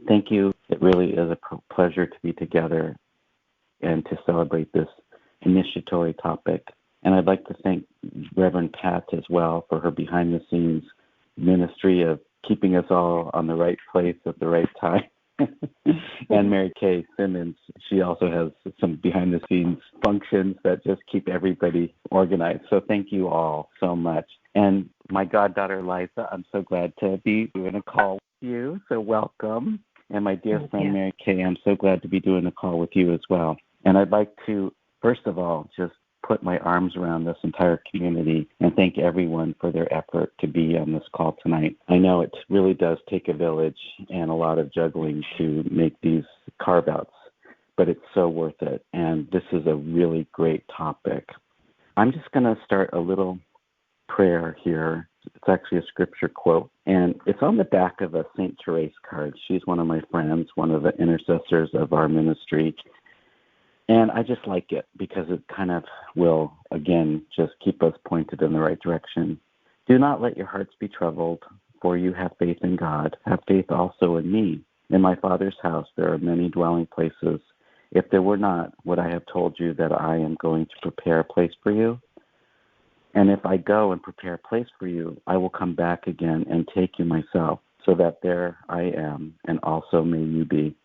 thank you. It really is a pleasure to be together and to celebrate this initiatory topic. And I'd like to thank Reverend Pat as well for her behind-the-scenes ministry of keeping us all on the right place at the right time. And Mary Kay Simmons, she also has some behind-the-scenes functions that just keep everybody organized. So thank you all so much. And my goddaughter, Liza, I'm so glad to be doing a call with you, so welcome. And my dear friend, Mary Kay, I'm so glad to be doing a call with you as well. And I'd like to, first of all, just put my arms around this entire community and thank everyone for their effort to be on this call tonight. I know it really does take a village and a lot of juggling to make these carve-outs, but it's so worth it. And this is a really great topic. I'm just going to start a little prayer here. It's actually a scripture quote, and it's on the back of a St. Therese card. She's one of my friends, one of the intercessors of our ministry. And I just like it because it kind of will, again, just keep us pointed in the right direction. Do not let your hearts be troubled, for you have faith in God. Have faith also in me. In my Father's house there are many dwelling places. If there were not, would I have told you that I am going to prepare a place for you? And if I go and prepare a place for you, I will come back again and take you myself, so that there I am, and also may you be.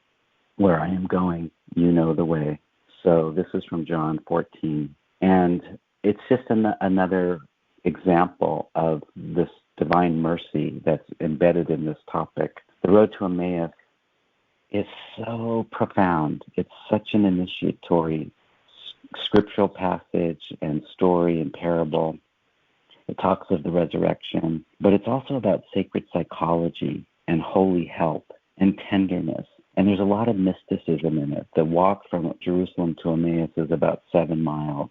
Where I am going, you know the way. So this is from John 14. And it's just another example of this divine mercy that's embedded in this topic. The road to Emmaus is so profound. It's such an initiatory scriptural passage and story and parable. It talks of the resurrection, but it's also about sacred psychology and holy help and tenderness. And there's a lot of mysticism in it. The walk from Jerusalem to Emmaus is about 7 miles.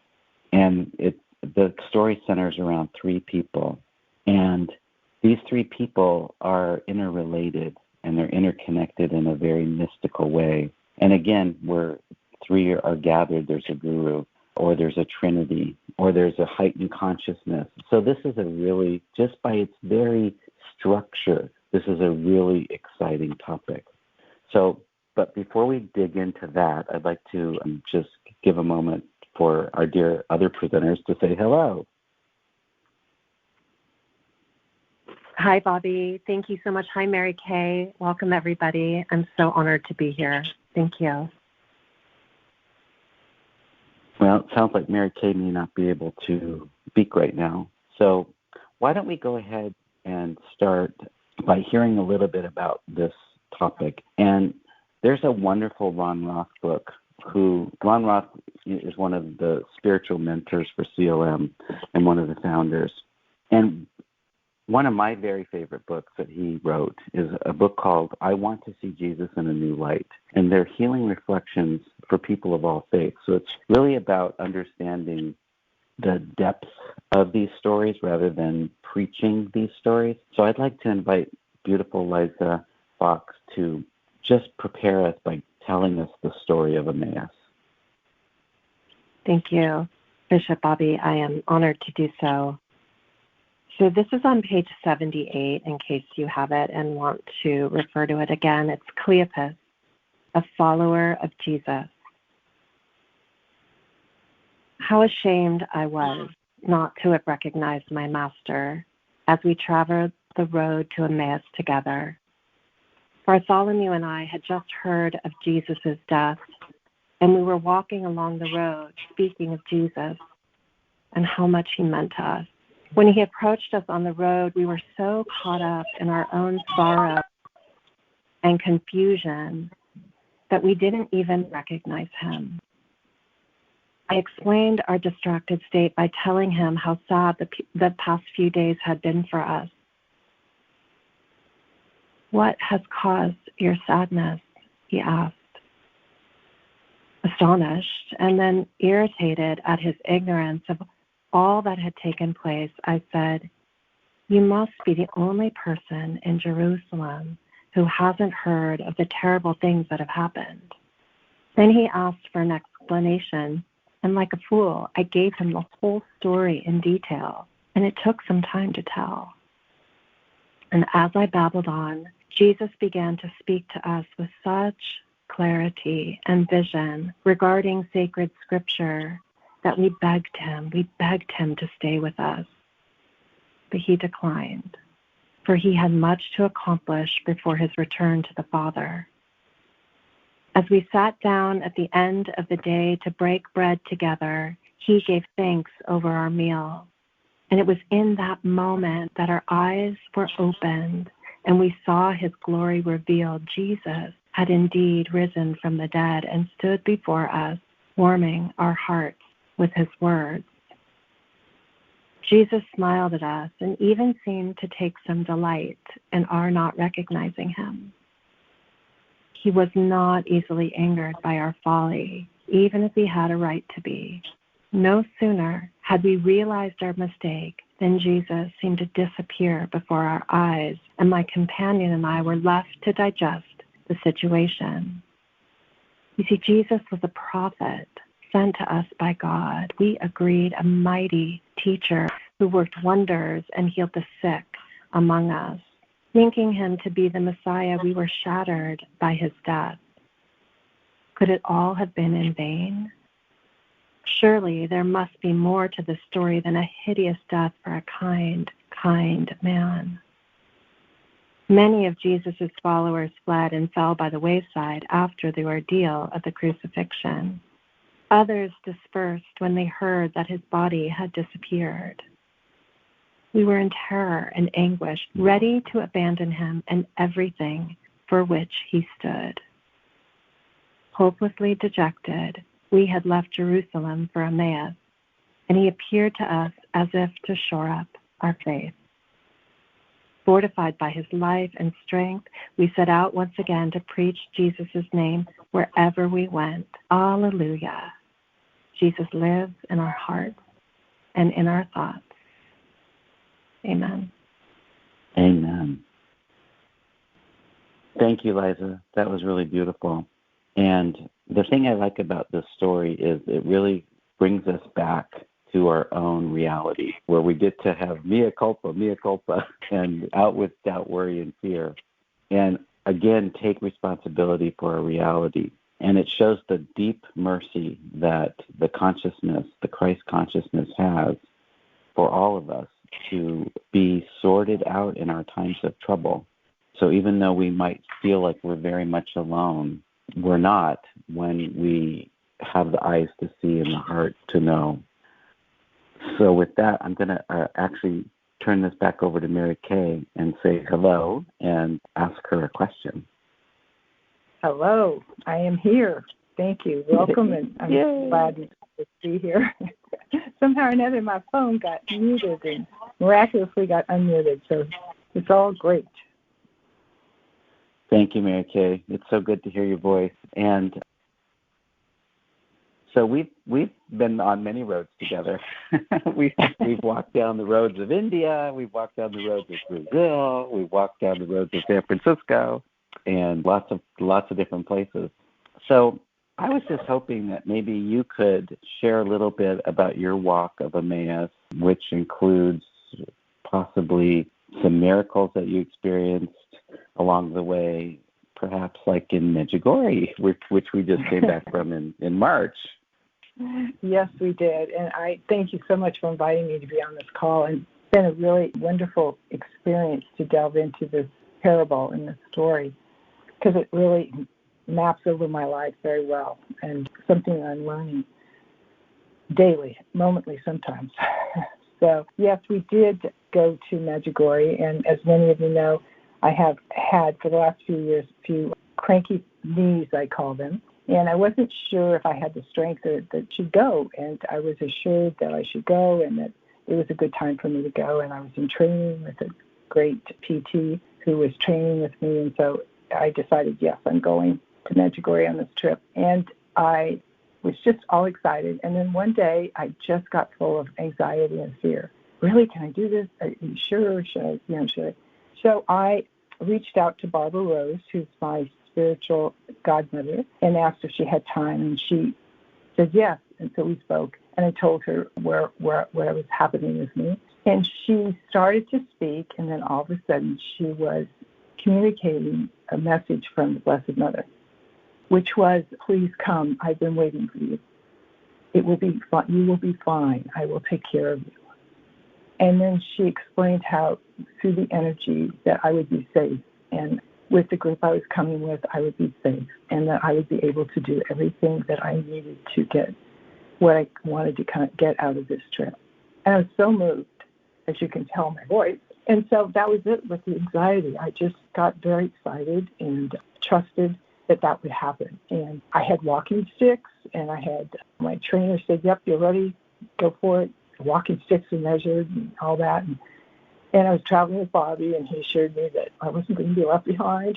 And the story centers around 3 people. And these 3 people are interrelated, and they're interconnected in a very mystical way. And again, where 3 are gathered, there's a guru, or there's a trinity, or there's a heightened consciousness. So this is a really, just by its very structure, this is a really exciting topic. So, but before we dig into that, I'd like to just give a moment for our dear other presenters to say hello. Hi, Bobby. Thank you so much. Hi, Mary Kay. Welcome, everybody. I'm so honored to be here. Thank you. Well, it sounds like Mary Kay may not be able to speak right now. So why don't we go ahead and start by hearing a little bit about this topic. And there's a wonderful Ron Roth book. Ron Roth is one of the spiritual mentors for CLM and one of the founders. And one of my very favorite books that he wrote is a book called I Want to See Jesus in a New Light. And they're healing reflections for people of all faiths. So it's really about understanding the depth of these stories rather than preaching these stories. So I'd like to invite beautiful Liza Fox to just prepare us by telling us the story of Emmaus. Thank you, Bishop Bobby. I am honored to do so. So this is on page 78 in case you have it and want to refer to it again. It's Cleopas, a follower of Jesus. How ashamed I was not to have recognized my master as we traveled the road to Emmaus together. Bartholomew and I had just heard of Jesus' death, and we were walking along the road speaking of Jesus and how much he meant to us. When he approached us on the road, we were so caught up in our own sorrow and confusion that we didn't even recognize him. I explained our distracted state by telling him how sad the past few days had been for us. What has caused your sadness? He asked. Astonished and then irritated at his ignorance of all that had taken place, I said, you must be the only person in Jerusalem who hasn't heard of the terrible things that have happened. Then he asked for an explanation, and like a fool, I gave him the whole story in detail, and it took some time to tell. And as I babbled on, Jesus began to speak to us with such clarity and vision regarding sacred scripture that we begged him to stay with us. But he declined, for he had much to accomplish before his return to the Father. As we sat down at the end of the day to break bread together, he gave thanks over our meal. And it was in that moment that our eyes were opened and we saw his glory revealed. Jesus had indeed risen from the dead and stood before us, warming our hearts with his words. Jesus smiled at us and even seemed to take some delight in our not recognizing him. He was not easily angered by our folly, even if he had a right to be. No sooner had we realized our mistake than Jesus seemed to disappear before our eyes, and my companion and I were left to digest the situation. You see, Jesus was a prophet sent to us by God. We agreed, a mighty teacher who worked wonders and healed the sick among us. Thinking him to be the Messiah, we were shattered by his death. Could it all have been in vain? Surely there must be more to the story than a hideous death for a kind man. Many of Jesus' followers fled and fell by the wayside after the ordeal of the crucifixion. Others dispersed when they heard that his body had disappeared. We were in terror and anguish, ready to abandon him and everything for which he stood. Hopelessly dejected, we had left Jerusalem for Emmaus, and he appeared to us as if to shore up our faith. Fortified by his life and strength, we set out once again to preach Jesus' name wherever we went. Alleluia. Jesus lives in our hearts and in our thoughts. Amen. Amen. Thank you, Liza. That was really beautiful. And the thing I like about this story is it really brings us back to our own reality, where we get to have mea culpa, and out with doubt, worry, and fear. And again, take responsibility for our reality. And it shows the deep mercy that the consciousness, the Christ consciousness has for all of us to be sorted out in our times of trouble. So even though we might feel like we're very much alone, we're not when we have the eyes to see and the heart to know. So with that, I'm going to actually turn this back over to Mary Kay and say hello and ask her a question. Hello, I am here. Thank you. Welcome, and I'm glad to be here. Somehow or another, my phone got muted and miraculously got unmuted, so it's all great. Thank you, Mary Kay. It's so good to hear your voice. And so we've been on many roads together. we've walked down the roads of India. We've walked down the roads of Brazil. We've walked down the roads of San Francisco, and lots of different places. So I was just hoping that maybe you could share a little bit about your walk of Emmaus, which includes possibly some miracles that you experienced along the way, perhaps like in Medjugorje, which we just came back from in March. Yes, we did. And I thank you so much for inviting me to be on this call. And it's been a really wonderful experience to delve into this parable and this story, because it really maps over my life very well, and something I'm learning daily, momently sometimes. So, yes, we did go to Medjugorje, and as many of you know, I have had for the last few years a few cranky knees, I call them, and I wasn't sure if I had the strength that should go, and I was assured that I should go and that it was a good time for me to go, and I was in training with a great PT who was training with me, and so I decided, yes, I'm going to Medjugorje on this trip, and I was just all excited. And then one day I just got full of anxiety and fear. Really, can I do this? Are you sure? Should I? So I reached out to Barbara Rose, who's my spiritual godmother, and asked if she had time, and she said yes. And so we spoke, and I told her what was happening with me, and she started to speak, and then all of a sudden she was communicating a message from the Blessed Mother, which was, please come, I've been waiting for you. It will be fine. You will be fine. I will take care of you. And then she explained how through the energy that I would be safe, and with the group I was coming with, I would be safe, and that I would be able to do everything that I needed to get what I wanted to kind of get out of this trip. And I was so moved, as you can tell my voice. And so that was it with the anxiety. I just got very excited and trusted that would happen. And I had walking sticks, and I had my trainer said, yep, you're ready, go for it. The walking sticks were measured and all that. And I was traveling with Bobby, and he assured me that I wasn't going to be left behind.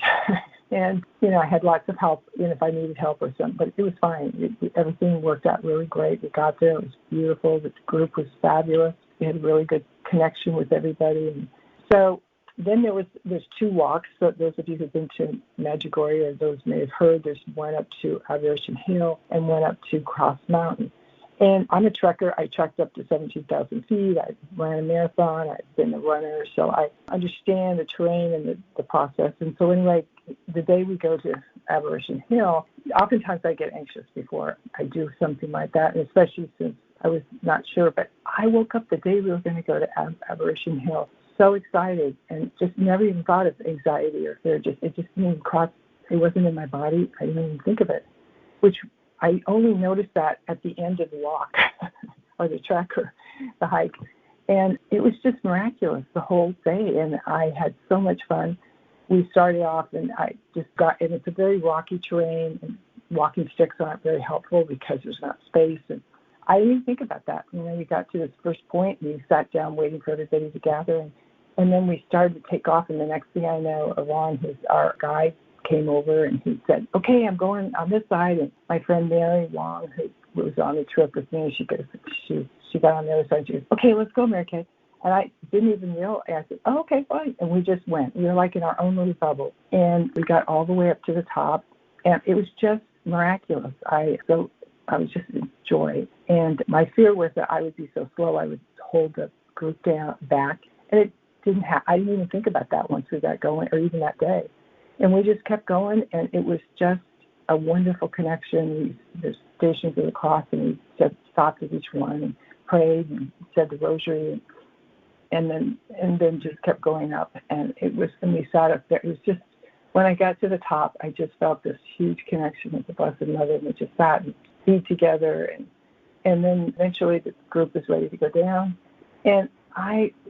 And, I had lots of help, if I needed help or something, but it was fine. Everything worked out really great. We got there. It was beautiful. The group was fabulous. We had a really good connection with everybody. And so then there's 2 walks. So those of you who've been to Medjugorje, or those may have heard, there's one up to Aberration Hill and one up to Cross Mountain. And I'm a trekker. I trekked up to 17,000 feet. I ran a marathon. I've been a runner. So I understand the terrain and the process. And so anyway, the day we go to Aberration Hill, oftentimes I get anxious before I do something like that, and especially since I was not sure. But I woke up the day we were going to go to Aberration Hill so excited, and just never even thought of anxiety or fear. It just didn't even cross. It wasn't in my body. I didn't even think of it, which I only noticed that at the end of the walk or the trek or the hike. And it was just miraculous the whole day, and I had so much fun. We started off, and and it's a very rocky terrain, and walking sticks aren't very helpful because there's not space. And I didn't even think about that. We got to this first point, and we sat down waiting for everybody to gather. And then we started to take off, and the next thing I know, Ron, our guide, came over, and he said, okay, I'm going on this side. And my friend Mary Wong, who was on the trip with me, she got on the other side. She goes, okay, let's go, Mary Kay. And I didn't even realize. I said, oh, okay, fine. And we just went. We were like in our own little bubble. And we got all the way up to the top. And it was just miraculous. I was just in joy. And my fear was that I would be so slow, I would hold the group back. And it didn't I didn't even think about that once we got going, or even that day. And we just kept going, and it was just a wonderful connection. There's stations of the cross, and we stopped at each one and prayed and said the rosary, and then just kept going up. And we sat up there. It was just, when I got to the top, I just felt this huge connection with the Blessed Mother, and we just sat and beat together. And then eventually the group was ready to go down, and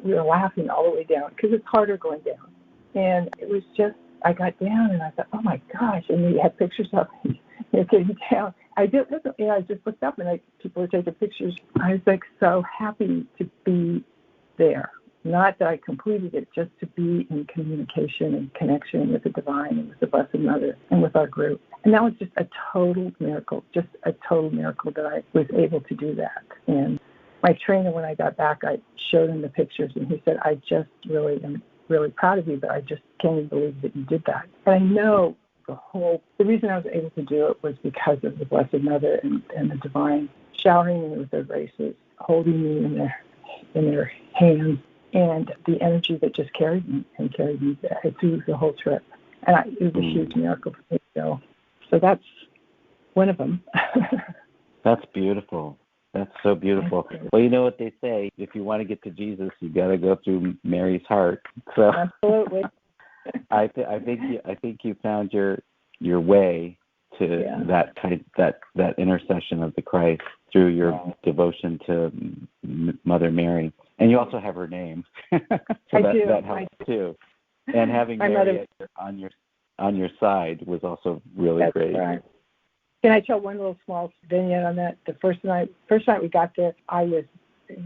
we were laughing all the way down because it's harder going down. And it was just, I got down and I thought, oh my gosh! And we had pictures of me getting down. I just looked up and people were taking pictures. I was like so happy to be there. Not that I completed it, just to be in communication and connection with the Divine and with the Blessed Mother and with our group. And that was just a total miracle, that I was able to do that. And my trainer, when I got back, I showed him the pictures, and he said, I just really am really proud of you, but I just can't even believe that you did that. And I know the reason I was able to do it was because of the Blessed Mother and the Divine showering me with their graces, holding me in their hands, and the energy that just carried me through the whole trip. And it was a huge miracle for me. So that's one of them. That's beautiful. That's so beautiful. Well, you know what they say, if you want to get to Jesus, you got to go through Mary's heart. So absolutely. I think you found your way to that intercession of the Christ through your devotion to Mother Mary, and you also have her name, so that helps too. And having Mary on your side was also really great. Right. Can I tell one little small vignette on that? The first night we got there, I was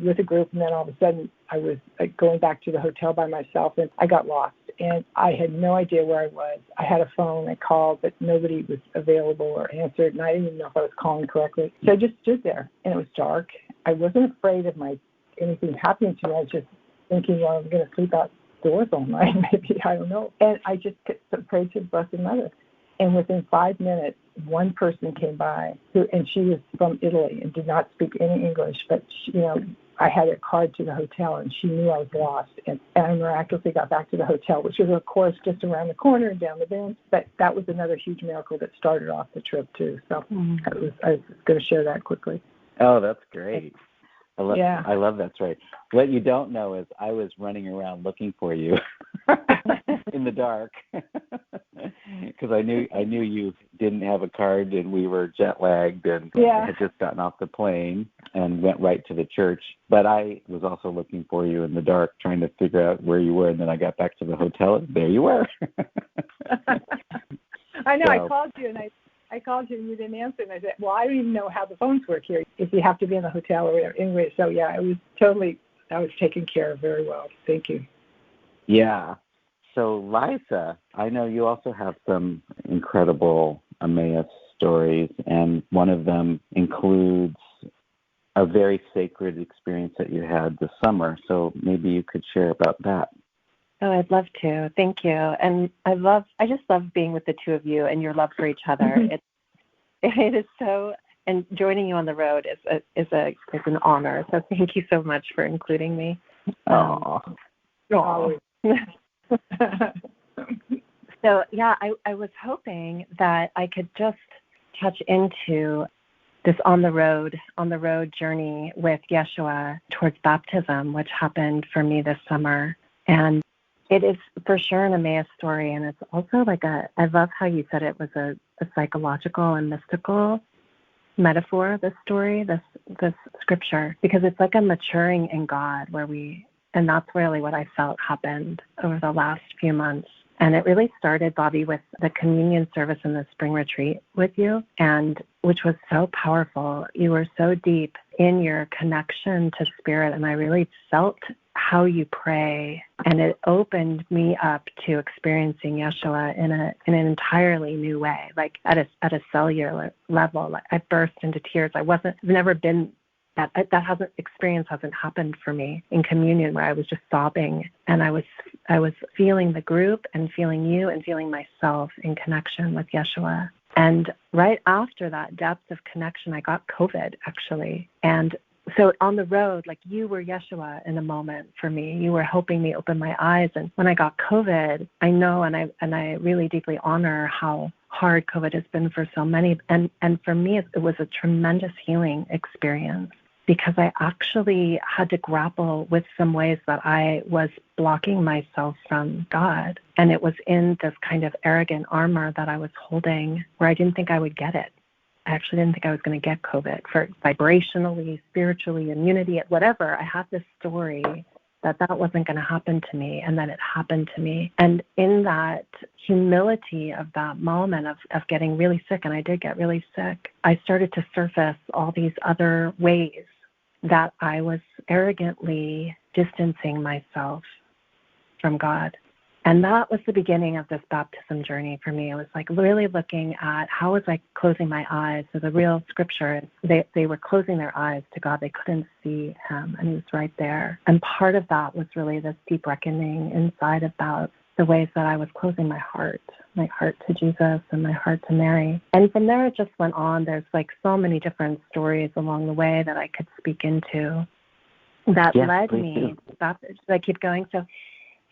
with a group, and then all of a sudden I was going back to the hotel by myself, and I got lost, and I had no idea where I was. I had a phone, I called, but nobody was available or answered, and I didn't even know if I was calling correctly. So I just stood there, and it was dark. I wasn't afraid of anything happening to me. I was just thinking, well, I'm going to sleep outdoors all night, maybe, I don't know. And I just prayed to the Blessed Mother. And within 5 minutes, one person came by, and she was from Italy and did not speak any English. But I had a card to the hotel, and she knew I was lost. And I miraculously got back to the hotel, which was, of course, just around the corner and down the bend. But that was another huge miracle that started off the trip, too. So I was going to share that quickly. Oh, that's great. I love that story. What you don't know is I was running around looking for you in the dark because I knew you didn't have a card and we were jet lagged and had just gotten off the plane and went right to the church. But I was also looking for you in the dark, trying to figure out where you were. And then I got back to the hotel and there you were. I know. So, I called you and you didn't answer. And I said, well, I don't even know how the phones work here, if you have to be in the hotel or whatever. Anyway, so I was taken care of very well. Thank you. Yeah. So, Liza, I know you also have some incredible Emmaus stories, and one of them includes a very sacred experience that you had this summer. So maybe you could share about that. Oh, I'd love to. Thank you. And I just love being with the two of you and your love for each other. It is so, and joining you on the road is an honor. So thank you so much for including me. Always. So I was hoping that I could just touch into this on the road journey with Yeshua towards baptism, which happened for me this summer. And it is for sure an Emmaus story, and it's also I love how you said it was a psychological and mystical metaphor, this story, this scripture, because it's like a maturing in God and that's really what I felt happened over the last few months. And it really started, Bobby, with the communion service in the spring retreat with you, and which was so powerful. You were so deep in your connection to Spirit, and I really felt how you pray, and it opened me up to experiencing Yeshua in an entirely new way, like at a cellular level. Like I burst into tears. I've never been that experience hasn't happened for me in communion, where I was just sobbing, and I was feeling the group and feeling you and feeling myself in connection with Yeshua. And right after that depth of connection, I got COVID, actually. And so on the road, like you were Yeshua in a moment for me. You were helping me open my eyes. And when I got COVID, I know and I really deeply honor how hard COVID has been for so many. And for me, it was a tremendous healing experience, because I actually had to grapple with some ways that I was blocking myself from God. And it was in this kind of arrogant armor that I was holding, where I didn't think I would get it. I actually didn't think I was going to get COVID. For vibrationally, spiritually, immunity, whatever, I had this story that wasn't going to happen to me, and then it happened to me. And in that humility of that moment of getting really sick, and I did get really sick, I started to surface all these other ways that I was arrogantly distancing myself from God. And that was the beginning of this baptism journey for me. It was like really looking at how was I closing my eyes. So the real scripture, they were closing their eyes to God. They couldn't see him, and he was right there. And part of that was really this deep reckoning inside about the ways that I was closing my heart to Jesus and my heart to Mary. And from there it just went on. There's like so many different stories along the way that I could speak into that led me to baptism. Should I keep going?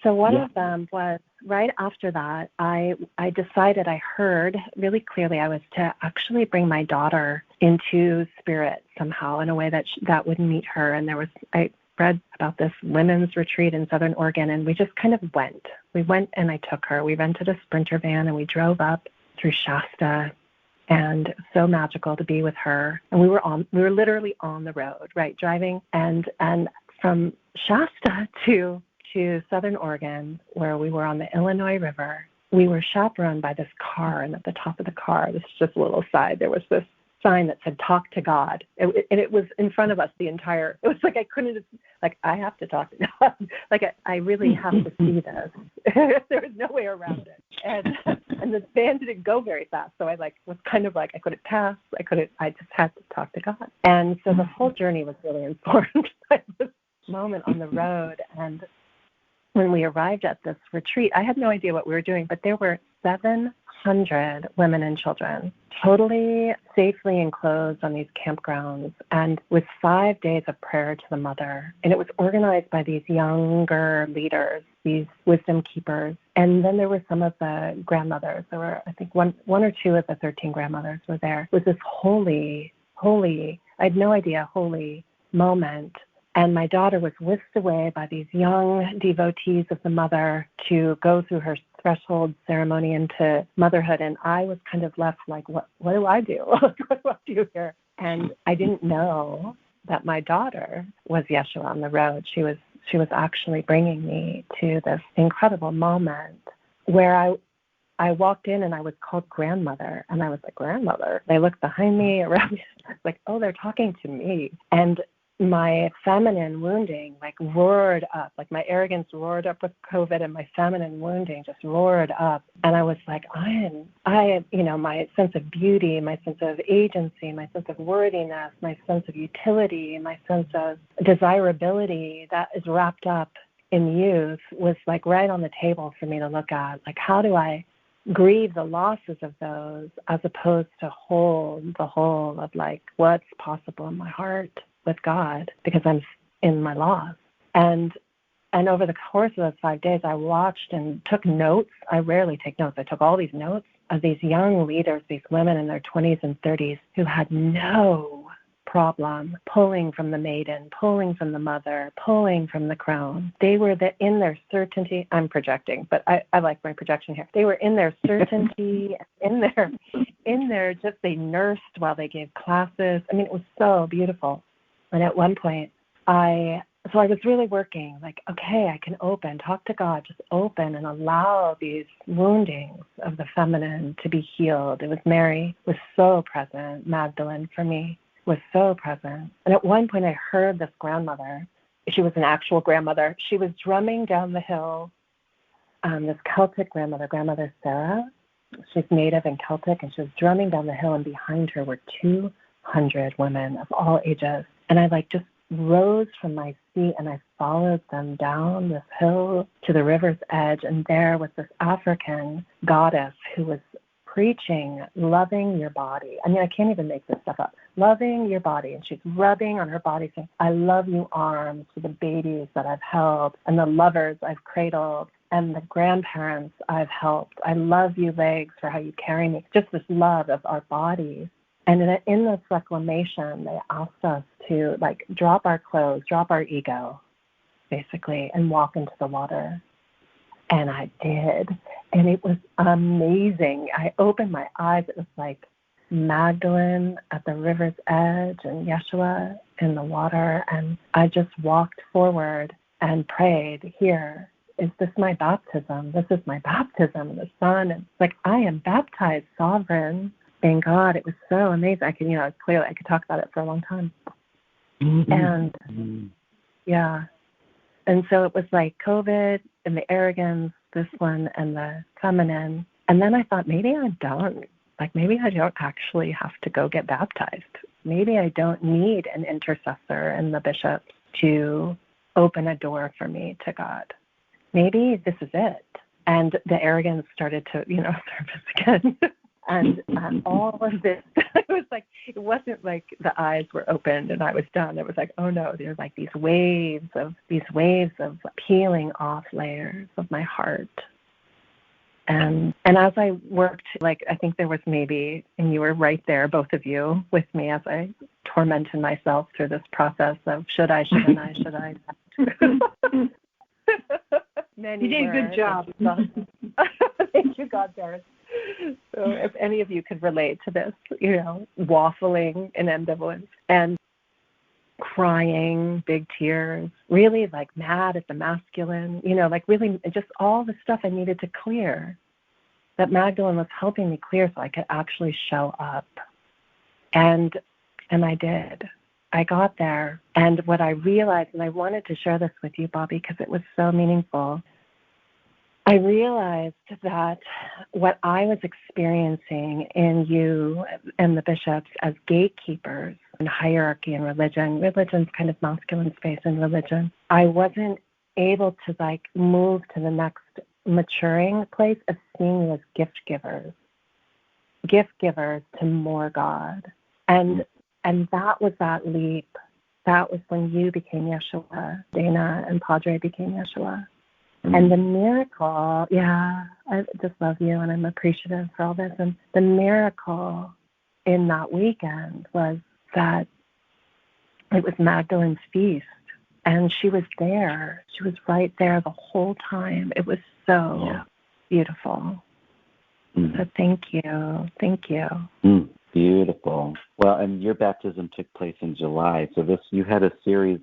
So one of them was right after that, I decided, I heard really clearly I was to actually bring my daughter into Spirit somehow in a way that would meet her. And I read about this women's retreat in Southern Oregon, and we just kind of went. We went and I took her. We rented a Sprinter van and we drove up through Shasta, and so magical to be with her. And we were literally on the road, right, driving, and from Shasta to Southern Oregon, where we were on the Illinois River, we were chaperoned by this car, and at the top of the car, this is just a little aside, there was this sign that said, "Talk to God." And it was in front of us it was like I couldn't, like, I have to talk to God. Like, I really have to see this. There was no way around it. And the van didn't go very fast, so I was kind of like, I couldn't pass. I just had to talk to God. And so the whole journey was really informed by this moment on the road. And when we arrived at this retreat, I had no idea what we were doing, but there were 200 women and children, totally safely enclosed on these campgrounds, and with 5 days of prayer to the mother. And it was organized by these younger leaders, these wisdom keepers. And then there were some of the grandmothers. There were, I think, one or two of the 13 grandmothers were there. It was this holy, I had no idea, holy moment. And my daughter was whisked away by these young devotees of the mother to go through her threshold ceremony into motherhood. And I was kind of left like, what do I do? What do I do here? And I didn't know that my daughter was Yeshua on the road. She was actually bringing me to this incredible moment where I walked in and I was called grandmother. And I was like, grandmother? They looked behind me, around me. I was like, oh, they're talking to me. And my feminine wounding roared up, my arrogance roared up with COVID, and my feminine wounding just roared up. And I was like, my sense of beauty, my sense of agency, my sense of worthiness, my sense of utility, my sense of desirability that is wrapped up in youth was right on the table for me to look at. How do I grieve the losses of those as opposed to hold the whole of what's possible in my heart with God, because I'm in my loss. And over the course of those 5 days, I watched and took notes. I rarely take notes. I took all these notes of these young leaders, these women in their 20s and 30s who had no problem pulling from the maiden, pulling from the mother, pulling from the crone. They were in their certainty. I'm projecting, but I like my projection here. They were in their certainty, in their just, they nursed while they gave classes. I mean, it was so beautiful. And at one point, I was really working, okay, I can talk to God, just open and allow these woundings of the feminine to be healed. It was Mary, was so present. Magdalene, for me, was so present. And at one point, I heard this grandmother. She was an actual grandmother. She was drumming down the hill, this Celtic grandmother Sarah. She's native and Celtic, and she was drumming down the hill, and behind her were 200 women of all ages. And I just rose from my seat and I followed them down this hill to the river's edge. And there was this African goddess who was preaching, loving your body. I mean, I can't even make this stuff up. Loving your body. And she's rubbing on her body saying, I love you arms for the babies that I've held and the lovers I've cradled and the grandparents I've helped. I love you legs for how you carry me. Just this love of our bodies. And in this reclamation, they asked us to drop our clothes, drop our ego, basically, and walk into the water. And I did. And it was amazing. I opened my eyes. It was Magdalene at the river's edge and Yeshua in the water. And I just walked forward and prayed, here, is this my baptism? This is my baptism in the sun. And I am baptized, sovereign. Thank God, it was so amazing. I could talk about it for a long time. Mm-hmm. And yeah, and so it was COVID and the arrogance, this one, and the feminine. And then I thought, maybe I don't actually have to go get baptized. Maybe I don't need an intercessor and the bishop to open a door for me to God. Maybe this is it. And the arrogance started to, surface again. And all of this, it wasn't the eyes were opened and I was done. It was oh no, there's these waves of peeling off layers of my heart. And as I worked, I think there was maybe, and you were right there, both of you, with me as I tormented myself through this process of should I. You did a good job. Thank you, God, Doris. So if any of you could relate to this, waffling in ambivalence and crying, big tears, really mad at the masculine, really just all the stuff I needed to clear that Magdalene was helping me clear so I could actually show up. And I did. I got there. And what I realized, and I wanted to share this with you, Bobby, because it was so meaningful, I realized that what I was experiencing in you and the bishops as gatekeepers in hierarchy and religion's kind of masculine space in religion, I wasn't able to move to the next maturing place of seeing you as gift givers gift givers to more God. And that was that leap. That was when you became Yeshua, Dana and Padre became Yeshua. And the miracle, I just love you, and I'm appreciative for all this. And the miracle in that weekend was that it was Magdalene's feast, and she was there. She was right there the whole time. It was so beautiful. So thank you. Thank you. Beautiful. Well, and your baptism took place in July. So you had a series,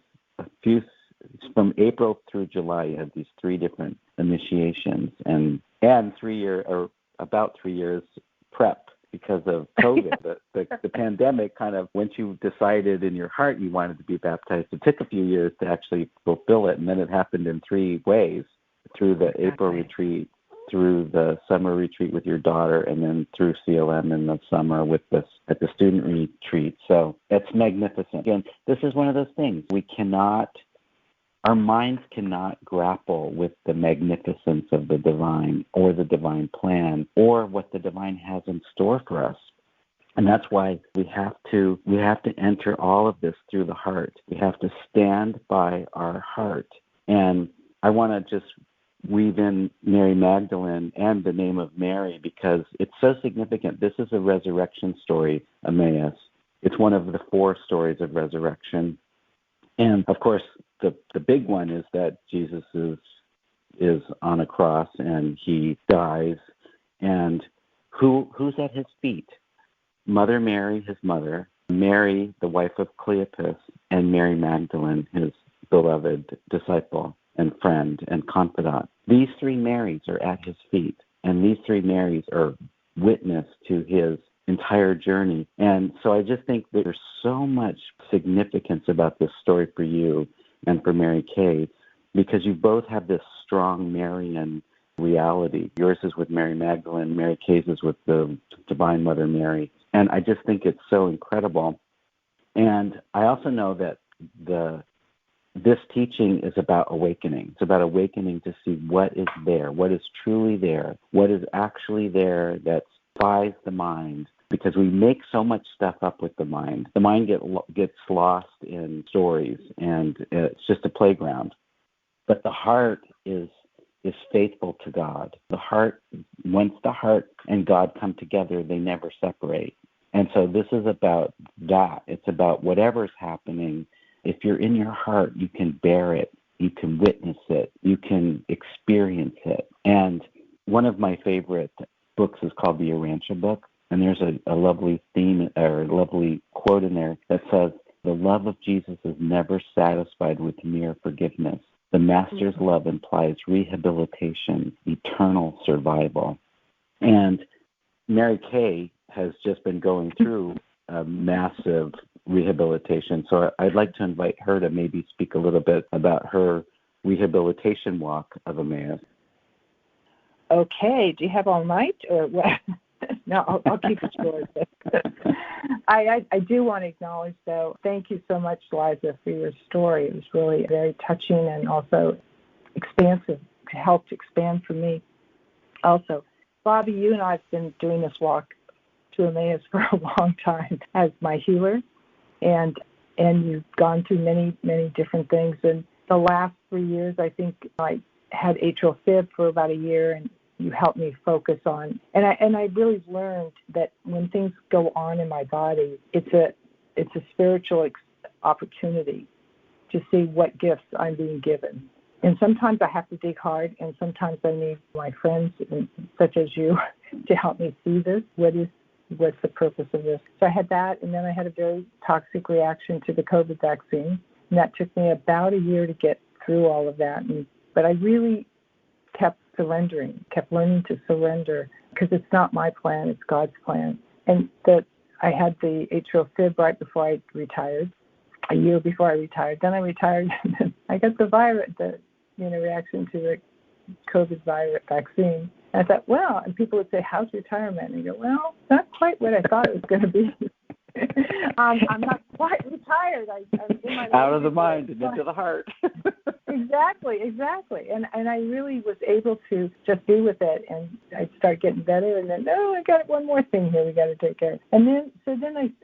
from April through July, you had these 3 different initiations and about 3 years prep because of COVID. the pandemic kind of, once you decided in your heart you wanted to be baptized, it took a few years to actually fulfill it. And then it happened in 3 ways, through the April retreat, through the summer retreat with your daughter, and then through CLM in the summer at the student retreat. So it's magnificent. Again, this is one of those things. Our minds cannot grapple with the magnificence of the divine or the divine plan or what the divine has in store for us. And that's why we have to enter all of this through the heart. We have to stand by our heart. And I want to just weave in Mary Magdalene and the name of Mary because it's so significant. This is a resurrection story, Emmaus. It's one of the 4 stories of resurrection. And, of course, the big one is that Jesus is on a cross and he dies. And who's at his feet? Mother Mary, his mother, Mary, the wife of Cleopas, and Mary Magdalene, his beloved disciple and friend and confidant. These 3 Marys are at his feet, and these 3 Marys are witness to his entire journey. And so I just think that there's so much significance about this story for you and for Mary Kay, because you both have this strong Marian reality. Yours is with Mary Magdalene, Mary Kay's is with the Divine Mother Mary. And I just think it's so incredible. And I also know that this teaching is about awakening. It's about awakening to see what is there, what is truly there, what is actually there that defies the mind. Because we make so much stuff up with the mind. The mind gets lost in stories, and it's just a playground. But the heart is faithful to God. Once the heart and God come together, they never separate. And so this is about that. It's about whatever's happening. If you're in your heart, you can bear it. You can witness it. You can experience it. And one of my favorite books is called the Urantia book. And there's a lovely theme or a lovely quote in there that says, "The love of Jesus is never satisfied with mere forgiveness. The Master's love implies rehabilitation, eternal survival." And Mary Kay has just been going through a massive rehabilitation. So I'd like to invite her to maybe speak a little bit about her rehabilitation walk of Emmaus. Okay. Do you have all night or what? No, I'll keep it short. I do want to acknowledge, though, thank you so much, Liza, for your story. It was really very touching and also expansive, helped expand for me. Also, Bobby, you and I have been doing this walk to Emmaus for a long time as my healer, and you've gone through many, many different things. And the last 3 years, I think I had atrial fib for about a year, and you helped me focus on. And I really learned that when things go on in my body, it's a spiritual opportunity to see what gifts I'm being given. And sometimes I have to dig hard, and sometimes I need my friends, such as you, to help me see this. What's the purpose of this? So I had that, and then I had a very toxic reaction to the COVID vaccine, and that took me about a year to get through all of that. But I really kept learning to surrender, because it's not my plan, it's God's plan. And that I had the atrial fib right before I retired, a year before I retired. Then I retired, and then I got the reaction to the COVID virus vaccine. And I thought, well, and people would say, "How's retirement?" And I go, "Well, not quite what I thought it was going to be." I'm not quite retired. I'm in my out of the mind and into the heart. Exactly. And I really was able to just be with it, and I'd start getting better, and then, I got one more thing here we got to take care of. And then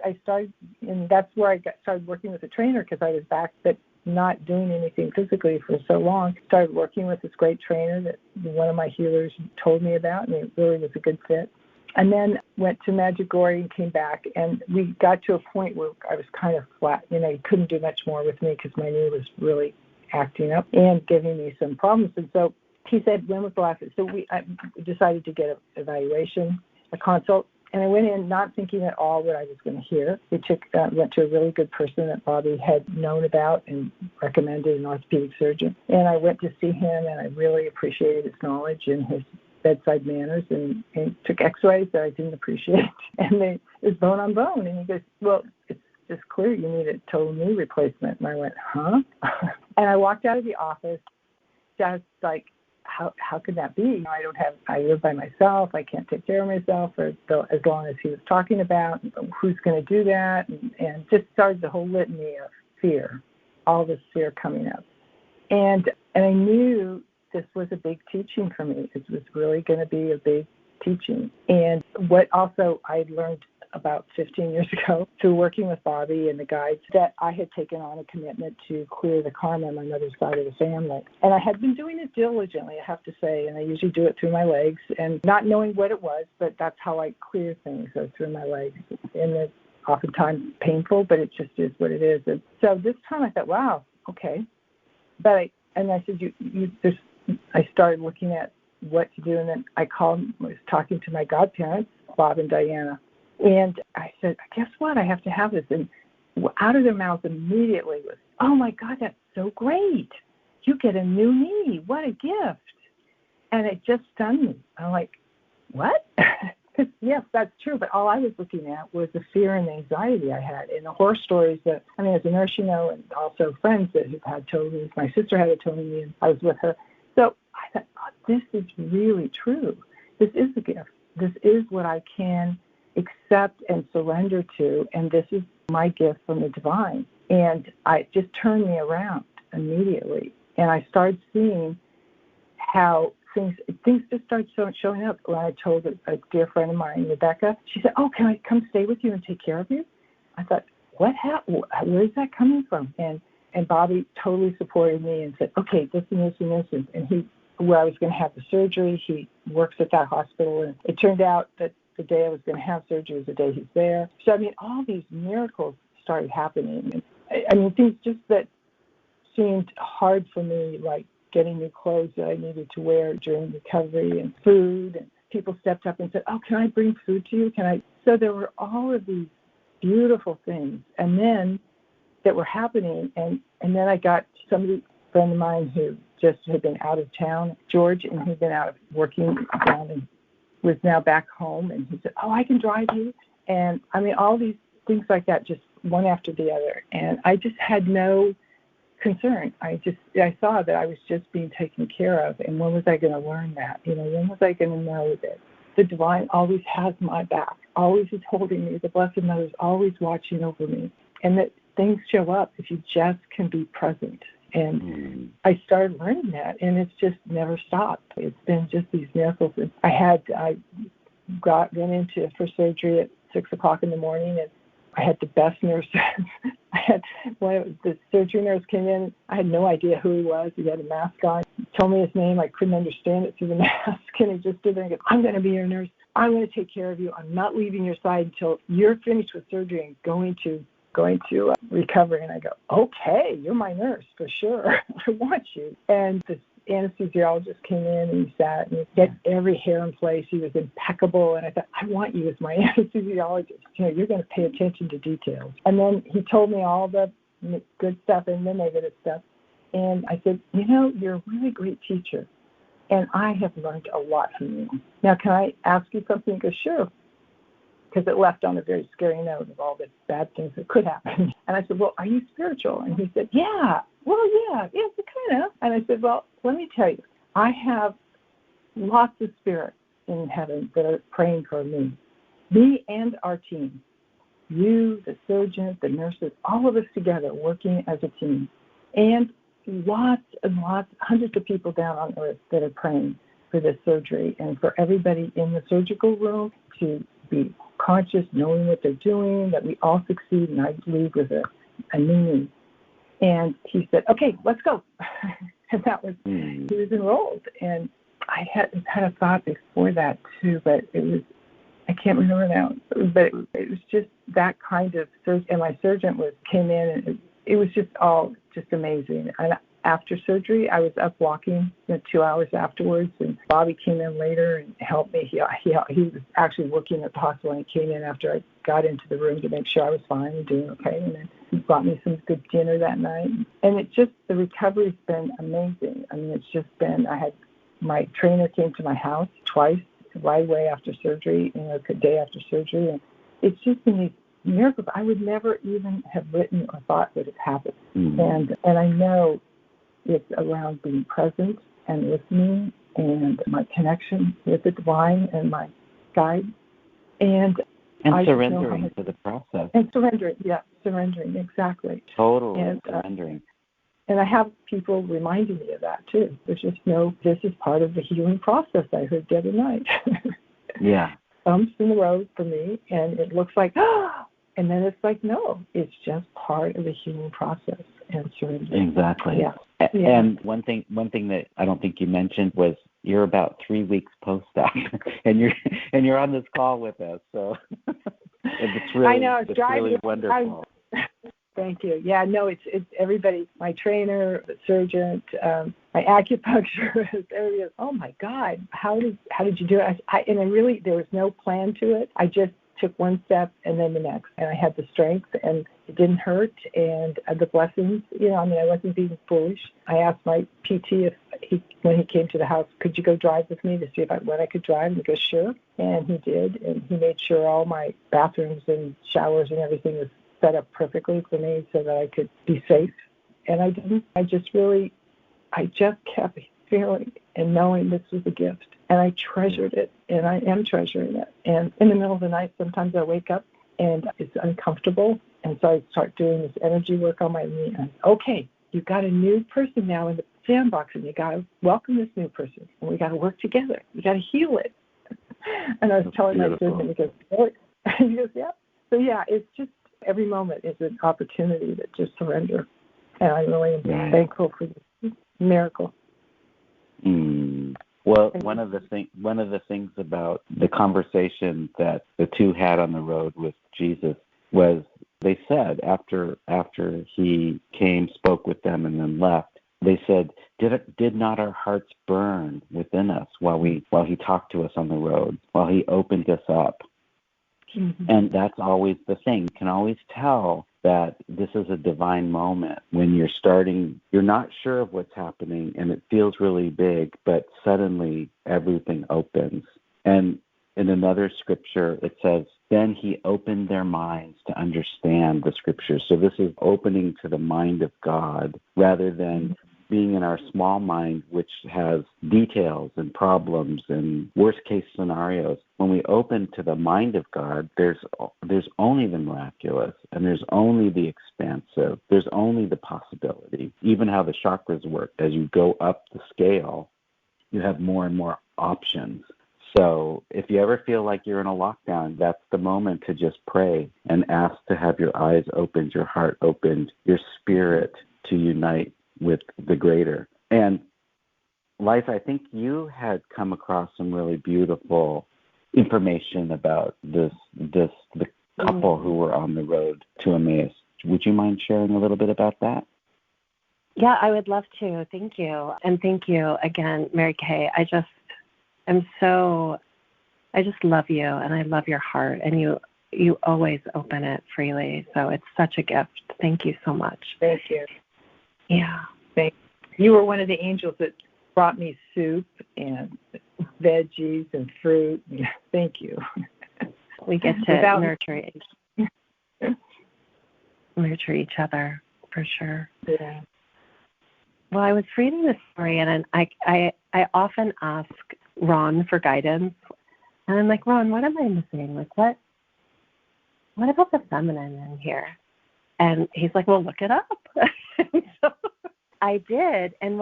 I started, and that's where I started working with a trainer, because I was back but not doing anything physically for so long. Started working with this great trainer that one of my healers told me about, and it really was a good fit. And then went to Medjugorje and came back, and we got to a point where I was kind of flat. He couldn't do much more with me because my knee was really acting up and giving me some problems. And so he said, when was the last? So I decided to get an evaluation, a consult, and I went in not thinking at all what I was going to hear. We went to a really good person that Bobby had known about and recommended, an orthopedic surgeon. And I went to see him, and I really appreciated his knowledge and his bedside manners, and took x-rays that I didn't appreciate. And it was bone on bone. And he goes, well, it's just clear you need a total knee replacement. And I went, huh? And I walked out of the office just like, how could that be? I live by myself. I can't take care of myself as long as he was talking about. Who's going to do that? And just started the whole litany of fear, all this fear coming up. And I knew this was a big teaching for me. It was really going to be a big teaching. And what also I learned about 15 years ago through working with Bobby and the guides, that I had taken on a commitment to clear the karma on my mother's side of the family. And I had been doing it diligently, I have to say, and I usually do it through my legs, and not knowing what it was, but that's how I clear things, so through my legs. And it's oftentimes painful, but it just is what it is. And so this time I thought, wow, okay. But I said, I started looking at what to do, and then I was talking to my godparents, Bob and Diana, and I said, guess what? I have to have this. And out of their mouths immediately was, oh, my God, that's so great. You get a new knee. What a gift. And it just stunned me. I'm like, what? Yes, that's true. But all I was looking at was the fear and the anxiety I had, and the horror stories that, as a nurse, and also friends that have had total knees. My sister had a total knee, and I was with her. So I thought, this is really true. This is a gift. This is what I can accept and surrender to, and this is my gift from the divine. And it just turned me around immediately. And I started seeing how things just started showing up. When I told a dear friend of mine, Rebecca, she said, oh, can I come stay with you and take care of you? I thought, what happened? Where is that coming from? And Bobby totally supported me and said, okay, this and this and this. And where I was going to have the surgery, he works at that hospital. And it turned out that the day I was going to have surgery was the day he's there. So, all these miracles started happening. Things just that seemed hard for me, like getting new clothes that I needed to wear during recovery, and food. And people stepped up and said, oh, can I bring food to you? So there were all of these beautiful things. And then that were happening. And then I got somebody, a friend of mine who just had been out of town, George, and he'd been out working around and was now back home. And he said, oh, I can drive you. And all these things like that, just one after the other. And I just had no concern. I saw that I was just being taken care of. And when was I going to learn that? When was I going to know that the divine always has my back, always is holding me, the Blessed Mother is always watching over me, and that things show up if you just can be present. And I started learning that, and it's just never stopped. It's been just these miracles. I went into for surgery at 6:00 in the morning, and I had the best nurse. The surgery nurse came in. I had no idea who he was. He had a mask on. He told me his name. I couldn't understand it through the mask, and he just stood there and goes, I'm going to be your nurse. I'm going to take care of you. I'm not leaving your side until you're finished with surgery and going to recovery. And I go, okay, you're my nurse for sure. I want you. And the anesthesiologist came in, and he sat and he had every hair in place. He was impeccable. And I thought, I want you as my anesthesiologist. You're going to pay attention to details. And then he told me all the good stuff and the negative stuff. And I said, you're a really great teacher, and I have learned a lot from you. Now, can I ask you something? He goes, sure. Because it left on a very scary note of all the bad things that could happen. And I said, well, are you spiritual? And he said, yeah. Well, yeah, kind of. And I said, well, let me tell you, I have lots of spirits in heaven that are praying for me and our team. You, the surgeons, the nurses, all of us together working as a team. And lots and lots, hundreds of people down on earth that are praying for this surgery, and for everybody in the surgical room to be conscious, knowing what they're doing, that we all succeed, and I believe with a new knee. And he said, okay, let's go. And that was, he was enrolled. And I had a thought before that too, but it was, I can't remember now, but it was just that kind of surgery. And my surgeon came in, and it was just all just amazing. And after surgery, I was up walking 2 hours afterwards, and Bobby came in later and helped me. He was actually working at the hospital, and he came in after I got into the room to make sure I was fine and doing okay. And then he brought me some good dinner that night. And the recovery's been amazing. I mean, it's just been, my trainer came to my house twice, right away after surgery, a day after surgery. And it's just been these miracles I would never even have written or thought would have happened. And I know it's around being present and listening and my connection with the divine and my guide. And surrendering to the process. And surrendering, exactly. Totally surrendering. And I have people reminding me of that, too. There's just this is part of the healing process, I heard the other night. Yeah. Bumps in the road for me, and it looks like, and then it's like, no, it's just part of the healing process and surrendering. Exactly. Yeah. And one thing that I don't think you mentioned was you're about 3 weeks post-op, and you're on this call with us. So it's really, I know, it's really wonderful. Thank you. Yeah, no, it's everybody, my trainer, the surgeon, my acupuncturist, everybody goes, oh my God, how did you do it? And there was no plan to it. I just took one step and then the next, and I had the strength, and it didn't hurt, and the blessings, I wasn't being foolish. I asked my PT when he came to the house, could you go drive with me to see when I could drive? And he goes, sure. And he did, and he made sure all my bathrooms and showers and everything was set up perfectly for me so that I could be safe. And I didn't. I just kept feeling and knowing this was a gift. And I treasured it, and I am treasuring it. And in the middle of the night, sometimes I wake up, and it's uncomfortable. And so I start doing this energy work on my knee. And okay, you've got a new person now in the sandbox, and you got to welcome this new person. And we got to work together. We got to heal it. And I was telling my surgeon, he goes, really? He goes, yeah. So, yeah, it's just every moment is an opportunity to just surrender. And I really am thankful for this miracle. Well, one of the things about the conversation that the two had on the road with Jesus was they said after he came, spoke with them, and then left, they said, did not our hearts burn within us while he talked to us on the road, while he opened us up? Mm-hmm. And that's always the thing. You can always tell that this is a divine moment when you're not sure of what's happening, and it feels really big, but suddenly everything opens. And in another scripture, it says, then he opened their minds to understand the scriptures. So this is opening to the mind of God rather than being in our small mind, which has details and problems and worst-case scenarios. When we open to the mind of God, there's only the miraculous, and there's only the expansive. There's only the possibility. Even how the chakras work, as you go up the scale, you have more and more options. So if you ever feel like you're in a lockdown, that's the moment to just pray and ask to have your eyes opened, your heart opened, your spirit to unite with the greater. And Liza, I think you had come across some really beautiful information about the couple who were on the road to Emmaus. Would you mind sharing a little bit about that? Yeah, I would love to. Thank you. And thank you again, Mary Kay. I just love you, and I love your heart, and you always open it freely. So it's such a gift. Thank you so much. Thank you. Yeah. You were one of the angels that brought me soup and veggies and fruit. Thank you. We get to nurture each other, for sure. Yeah. Well, I was reading this story, and I often ask Ron for guidance. And I'm like, Ron, what am I missing? Like, what about the feminine in here? And he's like, well, look it up. I did, and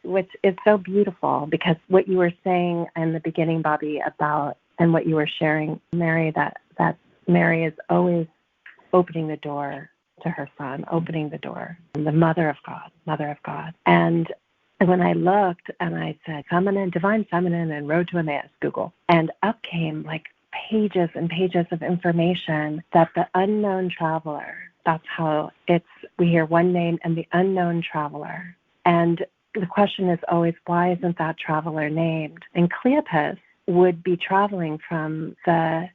which is so beautiful, because what you were saying in the beginning, Bobby, about, and what you were sharing, Mary, that Mary is always opening the door to her son, opening the door, the Mother of God. And when I looked and I said, feminine, divine feminine, and Road to Emmaus, Google, and up came like pages and pages of information that the unknown traveler, that's how we hear one name, and the unknown traveler. And the question is always, why isn't that traveler named? And Cleopas would be traveling from the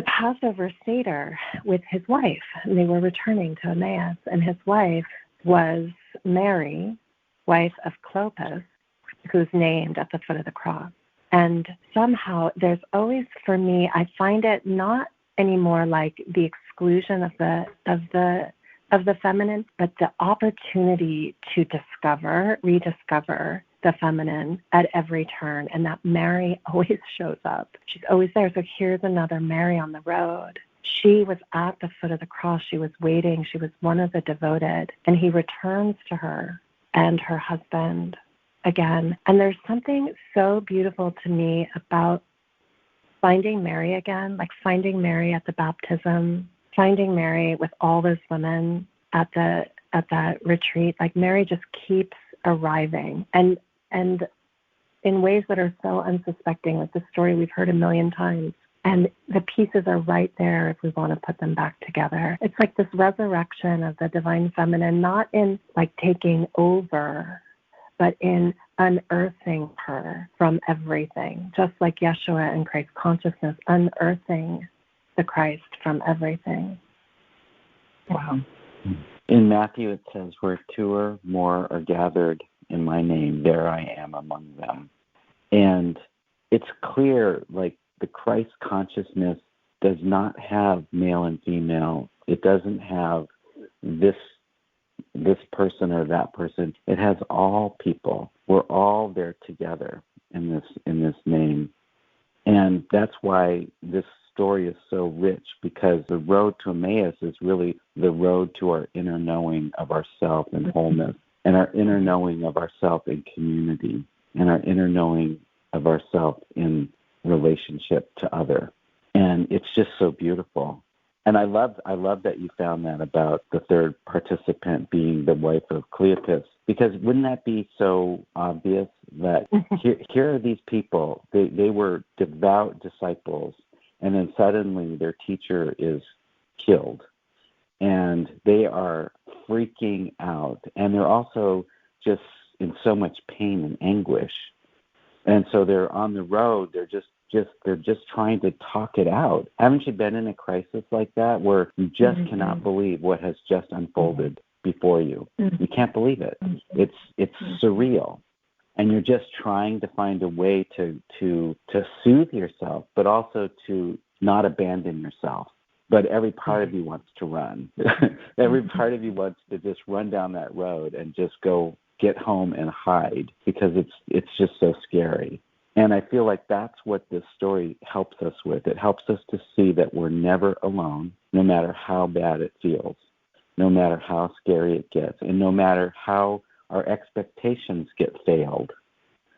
Passover Seder with his wife, and they were returning to Emmaus, and his wife was Mary, wife of Cleopas, who's named at the foot of the cross. And somehow there's always, for me, I find it not anymore like the exclusion of the feminine, but the opportunity to rediscover the feminine at every turn, and that Mary always shows up. She's always there. So here's another Mary on the road. She was at the foot of the cross. She was waiting. She was one of the devoted, and he returns to her and her husband again. And there's something so beautiful to me about finding Mary again, like finding Mary at the baptism, finding Mary with all those women at that retreat. Like Mary just keeps arriving, and in ways that are so unsuspecting, like the story we've heard a million times. And the pieces are right there if we want to put them back together. It's like this resurrection of the divine feminine, not in like taking over, but in unearthing her from everything, just like Yeshua and Christ consciousness, unearthing the Christ from everything. Wow. In Matthew, it says, where two or more are gathered in my name, there I am among them. And it's clear, like, the Christ consciousness does not have male and female. It doesn't have this person or that person. It has all people. We're all there together in this name. And that's why this story is so rich, because the road to Emmaus is really the road to our inner knowing of ourself in wholeness, and our inner knowing of ourself in community, and our inner knowing of ourself in relationship to other. And it's just so beautiful. And I love that you found that about the third participant being the wife of Cleopas, because wouldn't that be so obvious that here are these people, they were devout disciples, and then suddenly their teacher is killed, and they are freaking out, and they're also just in so much pain and anguish. And so they're on the road, they're just trying to talk it out. Haven't you been in a crisis like that where you just cannot believe what has just unfolded before you? You can't believe it. It's surreal. And you're just trying to find a way to soothe yourself, but also to not abandon yourself. But every part of you wants to run. Every part of you wants to just run down that road and just go get home and hide, because it's just so scary. And I feel like that's what this story helps us with. It helps us to see that we're never alone, no matter how bad it feels, no matter how scary it gets, and no matter how our expectations get failed.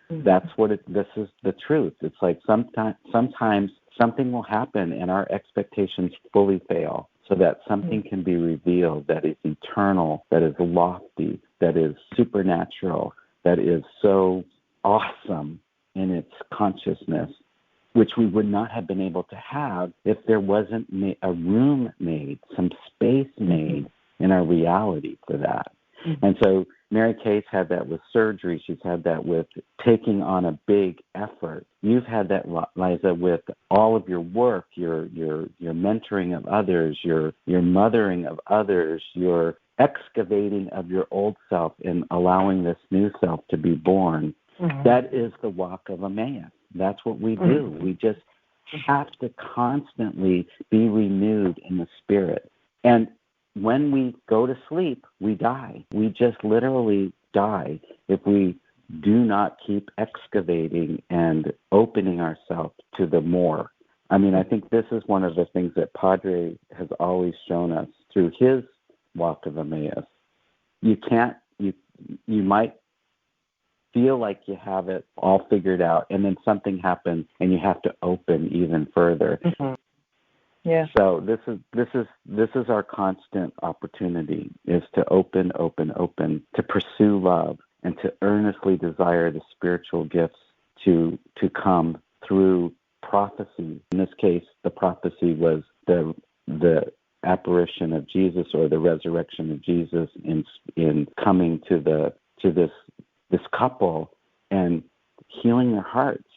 That's what this is the truth. It's like sometimes something will happen and our expectations fully fail, so that something can be revealed that is eternal, that is lofty, that is supernatural, that is so awesome in its consciousness, which we would not have been able to have if there wasn't a room made, some space made in our reality for that. And so Mary Kay's had that with surgery. She's had that with taking on a big effort. You've had that, Liza, with all of your work, your mentoring of others, your mothering of others, your excavating of your old self and allowing this new self to be born. That is the walk of Emmaus. That's what we do. We just have to constantly be renewed in the spirit. And when we go to sleep, we die. We just literally die if we do not keep excavating and opening ourselves to the more. I mean, I think this is one of the things that Padre has always shown us through his walk of Emmaus. you might feel like you have it all figured out, and then something happens and you have to open even further. Mm-hmm. Yeah. So this is our constant opportunity, is to open, to pursue love and to earnestly desire the spiritual gifts to come through prophecy. In this case, the prophecy was the apparition of Jesus, or the resurrection of Jesus in coming to this couple and healing their hearts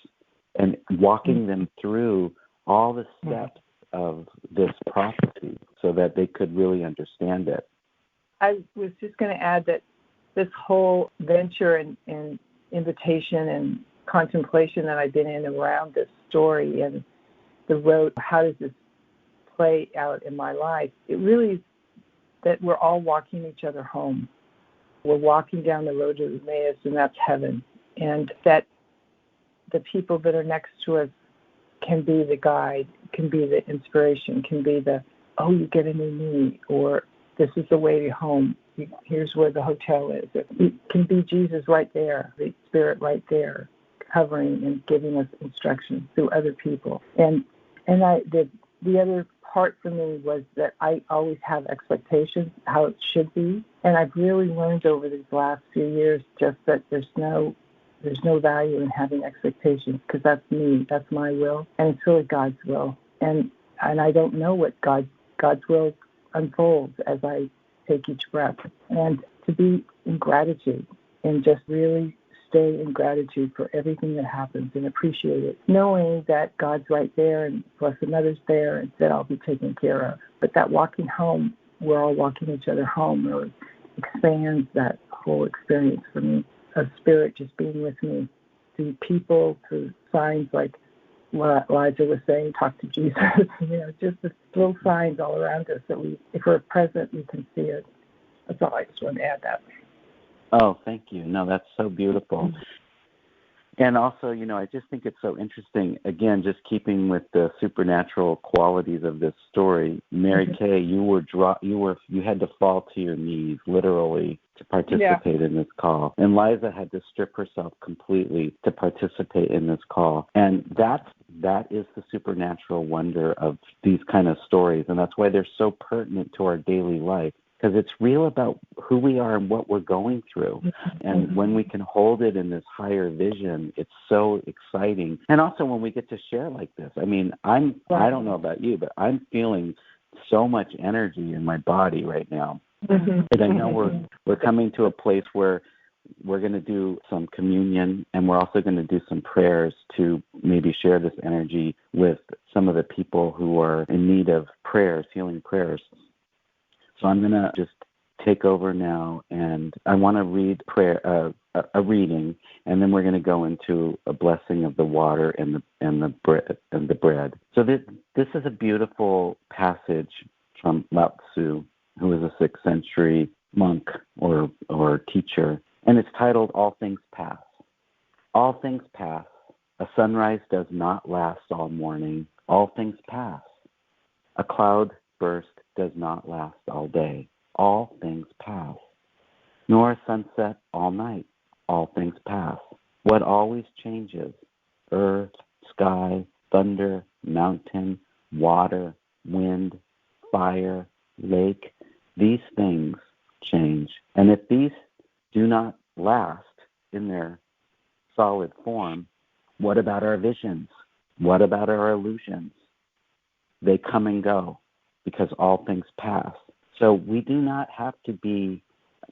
and walking them through all the steps of this prophecy so that they could really understand it. I was just going to add that this whole venture and invitation and contemplation that I've been in around this story and the road, how does this play out in my life, it really is that we're all walking each other home. We're walking down the road to Emmaus, and that's heaven. And that the people that are next to us can be the guide, can be the inspiration, can be the, oh, you get a new knee, or this is the way home. Here's where the hotel is. It can be Jesus right there, the Spirit right there, covering and giving us instructions through other people. And the other part for me was that I always have expectations, how it should be. And I've really learned over these last few years just that there's no value in having expectations, because that's me, that's my will, and it's really God's will. And I don't know what God's will unfolds as I take each breath. And to be in gratitude and just really stay in gratitude for everything that happens and appreciate it, knowing that God's right there and Blessed Mother's there and that I'll be taken care of. But that walking home, we're all walking each other home, really expands that whole experience for me of Spirit just being with me through people, through signs like what Liza was saying, talk to Jesus, just the little signs all around us that if we're present, we can see it. That's all. I just want to add that. Oh, thank you. No, that's so beautiful. And also, I just think it's so interesting, again, just keeping with the supernatural qualities of this story. Mary Kay, you had to fall to your knees, literally, to participate in this call. And Liza had to strip herself completely to participate in this call. And that is the supernatural wonder of these kind of stories. And that's why they're so pertinent to our daily life, because it's real about who we are and what we're going through. And when we can hold it in this higher vision, it's so exciting. And also when we get to share like this, I mean, I don't know about you, but I'm feeling so much energy in my body right now. And I know we're coming to a place where we're going to do some communion, and we're also going to do some prayers to maybe share this energy with some of the people who are in need of prayers, healing prayers. So I'm going to just take over now, and I want to read a reading, and then we're going to go into a blessing of the water and the bread. So this is a beautiful passage from Lao Tzu, who was a 6th century monk or teacher, and it's titled "All Things Pass." All things pass. A sunrise does not last all morning. All things pass. A cloud burst does not last all day. All things pass. Nor a sunset all night. All things pass. What always changes? Earth, sky, thunder, mountain, water, wind, fire, lake. These things change. And if these do not last in their solid form, what about our visions? What about our illusions? They come and go, because all things pass. So we do not have to be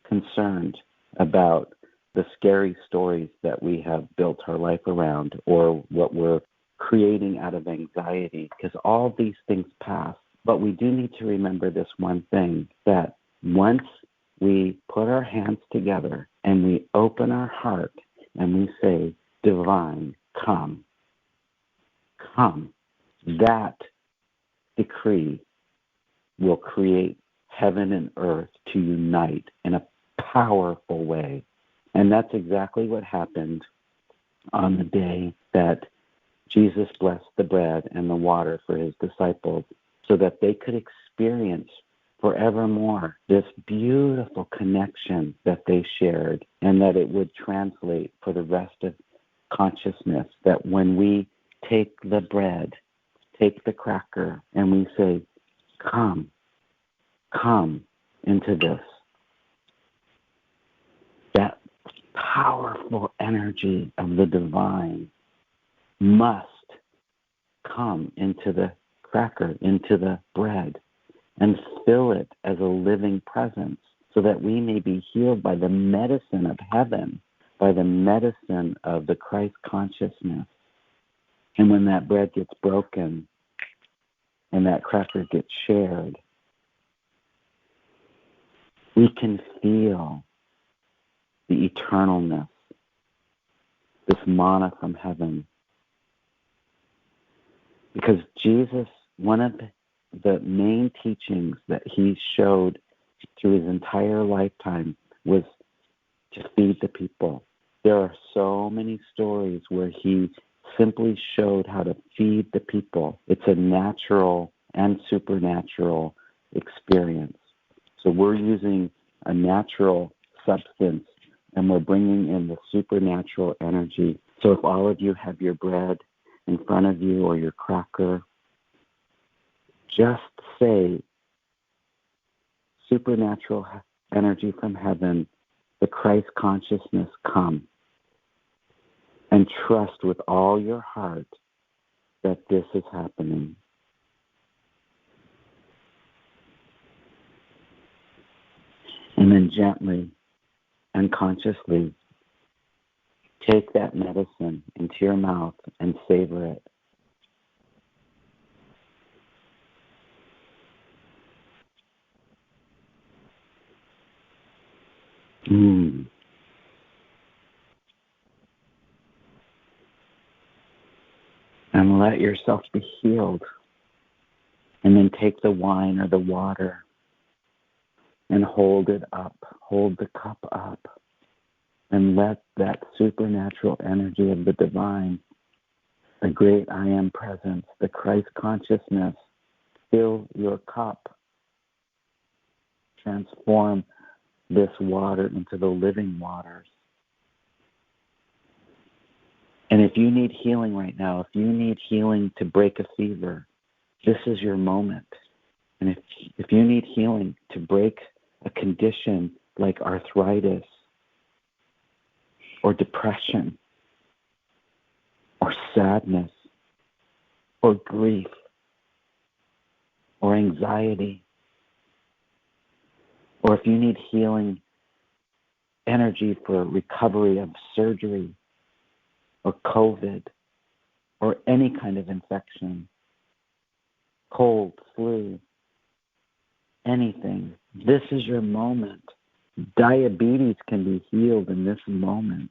concerned about the scary stories that we have built our life around or what we're creating out of anxiety, because all these things pass. But we do need to remember this one thing, that once we put our hands together and we open our heart and we say, Divine, come, that decree will create heaven and earth to unite in a powerful way. And that's exactly what happened on the day that Jesus blessed the bread and the water for his disciples, so that they could experience forevermore, this beautiful connection that they shared, and that it would translate for the rest of consciousness, that when we take the bread, take the cracker, and we say, come into this, that powerful energy of the divine must come into the cracker, into the bread, and fill it as a living presence, so that we may be healed by the medicine of heaven, by the medicine of the Christ consciousness. And when that bread gets broken and that cracker gets shared, we can feel the eternalness, this manna from heaven. Because Jesus, one of the main teachings that he showed through his entire lifetime was to feed the people. There are so many stories where he simply showed how to feed the people. It's a natural and supernatural experience. So we're using a natural substance and we're bringing in the supernatural energy. So if all of you have your bread in front of you or your cracker, just say, supernatural energy from heaven, the Christ consciousness, come. And trust with all your heart that this is happening. And then gently and consciously take that medicine into your mouth and savor it. And let yourself be healed. And then take the wine or the water and hold it up. Hold the cup up. And let that supernatural energy of the divine, the great I am presence, the Christ consciousness, fill your cup. Transform this water into the living waters. And if you need healing right now, if you need healing to break a fever, this is your moment. And if you need healing to break a condition like arthritis or depression or sadness or grief or anxiety, or if you need healing energy for recovery of surgery or COVID or any kind of infection, cold, flu, anything, this is your moment. Diabetes can be healed in this moment.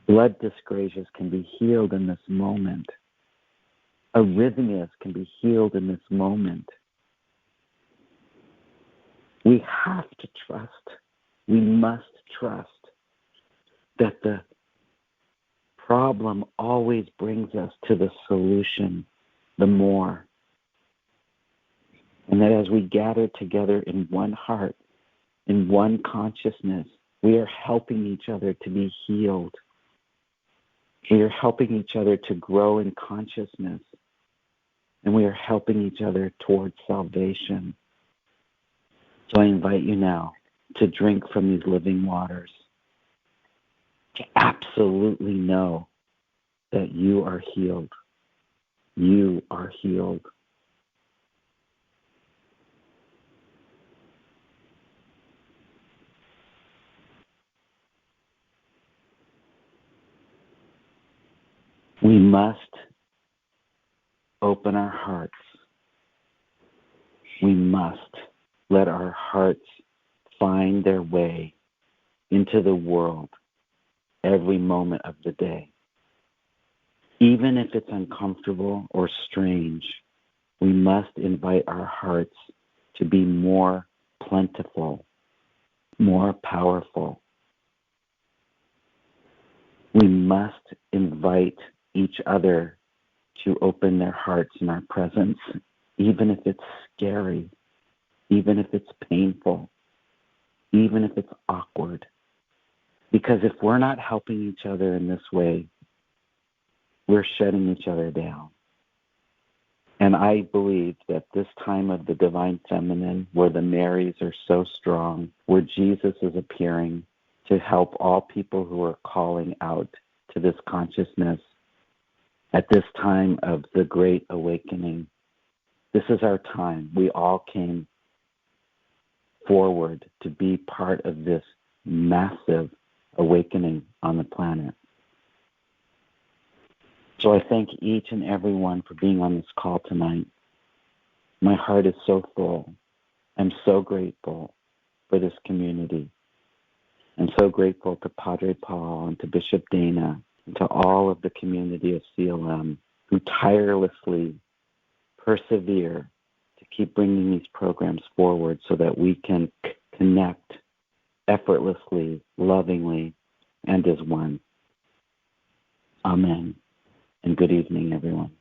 Blood dyscrasias can be healed in this moment. Arrhythmias can be healed in this moment. We have to trust. We must trust that the problem always brings us to the solution, the more. And that as we gather together in one heart, in one consciousness, we are helping each other to be healed. We are helping each other to grow in consciousness. And we are helping each other towards salvation. So I invite you now to drink from these living waters, to absolutely know that you are healed. You are healed. We must open our hearts. We must let our hearts find their way into the world every moment of the day. Even if it's uncomfortable or strange, we must invite our hearts to be more plentiful, more powerful. We must invite each other to open their hearts in our presence, even if it's scary, even if it's painful, even if it's awkward. Because if we're not helping each other in this way, we're shutting each other down. And I believe that this time of the Divine Feminine, where the Marys are so strong, where Jesus is appearing to help all people who are calling out to this consciousness, at this time of the Great Awakening, this is our time. We all came forward to be part of this massive awakening on the planet. So I thank each and every one for being on this call tonight. My heart is so full. I'm so grateful for this community. I'm so grateful to Padre Paul and to Bishop Dana and to all of the community of CLM who tirelessly persevere to keep bringing these programs forward so that we can connect effortlessly, lovingly, and as one. Amen. And good evening, everyone.